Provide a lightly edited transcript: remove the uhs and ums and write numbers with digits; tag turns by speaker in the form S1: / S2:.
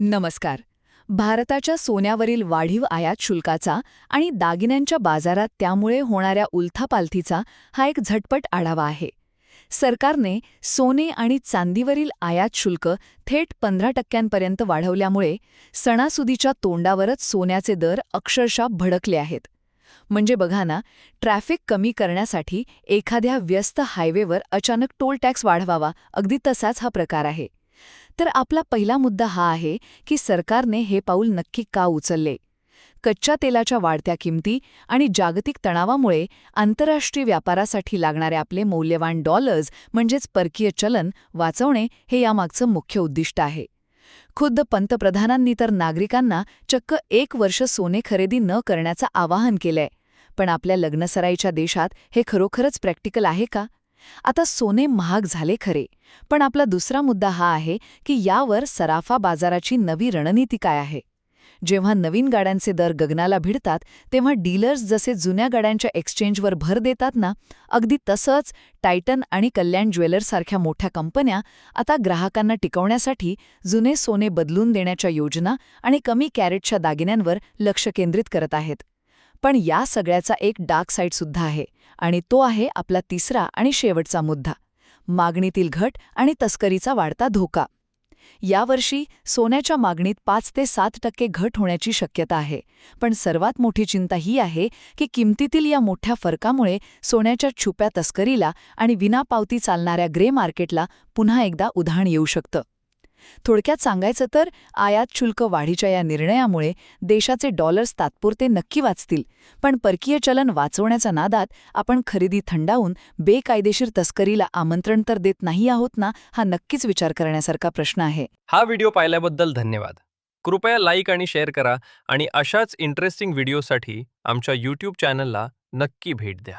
S1: नमस्कार. भारताच्या सोन्यावरील वाढीव आयात शुल्काचा आणि दागिन्यांच्या बाजारात त्यामुळे होणाऱ्या उलथापालथीचा हा एक झटपट आढावा आहे. सरकारने सोने आणि चांदीवरील आयात शुल्क थेट 15% वाढवल्यामुळे सणासुदीच्या तोंडावरच सोन्याचे दर अक्षरशः भडकले आहेत. म्हणजे बघा ना, ट्रॅफिक कमी करण्यासाठी एखाद्या व्यस्त हायवेवर अचानक टोल टॅक्स वाढवावा, अगदी तसाच हा प्रकार आहे. तर आपला पहिला मुद्दा हा आहे की सरकारने हे पाऊल नक्की का उचलले. कच्च्या तेलाच्या वाढत्या किमती आणि जागतिक तणावामुळे आंतरराष्ट्रीय व्यापारासाठी लागणारे आपले मौल्यवान डॉलर्स म्हणजेच परकीय चलन वाचवणे हे यामागचं मुख्य उद्दिष्ट आहे. खुद्द पंतप्रधानांनी तर नागरिकांना चक्क 1 वर्ष सोने खरेदी न करण्याचं आवाहन केलंय. पण आपल्या लग्नसराईच्या देशात हे खरोखरच प्रॅक्टिकल आहे का? आता सोने महाग झाले खरे, पण आपला दुसरा मुद्दा हा आहे की यावर सराफा बाजाराची नवी रणनीती काय आहे. जेव्हा नवीन गाड्यांचे दर गगनाला भिडतात तेव्हा डीलर्स जसे जुन्या गाड्यांच्या एक्सचेंजवर भर देतात ना, अगदी तसंच टायटन आणि कल्याण ज्वेलर्ससारख्या मोठ्या कंपन्या आता ग्राहकांना टिकवण्यासाठी जुने सोने बदलून देण्याच्या योजना आणि कमी कॅरेटच्या दागिन्यांवर लक्ष केंद्रित करत आहेत. पण या सगळ्याचा एक डार्क साईडसुद्धा आहे, आणि तो आहे आपला तिसरा आणि शेवटचा मुद्दा: मागणीतील घट आणि तस्करीचा वाढता धोका. यावर्षी सोन्याच्या मागणीत 5 ते 7% घट होण्याची शक्यता आहे. पण सर्वात मोठी चिंता ही आहे की किमतीतील या मोठ्या फरकामुळे सोन्याच्या छुप्या तस्करीला आणि विनापावती चालणाऱ्या ग्रे मार्केटला पुन्हा एकदा उधाण येऊ शकतं. थोडक्यात सांगायचं तर आयात शुल्क वाढीच्या या निर्णयामुळे देशाचे डॉलर्स तात्पुरते नक्की वाचतील, पण परकीय चलन वाचवण्याच्या नादात आपण खरेदी थंडावून बेकायदेशीर तस्करीला आमंत्रण तर देत नाही आहोत ना, हा नक्कीच विचार करण्यासारखा प्रश्न आहे.
S2: हा व्हिडिओ पाहिल्याबद्दल धन्यवाद. कृपया लाईक आणि शेअर करा आणि अशाच इंटरेस्टिंग व्हिडिओसाठी आमच्या YouTube चॅनलला नक्की भेट द्या.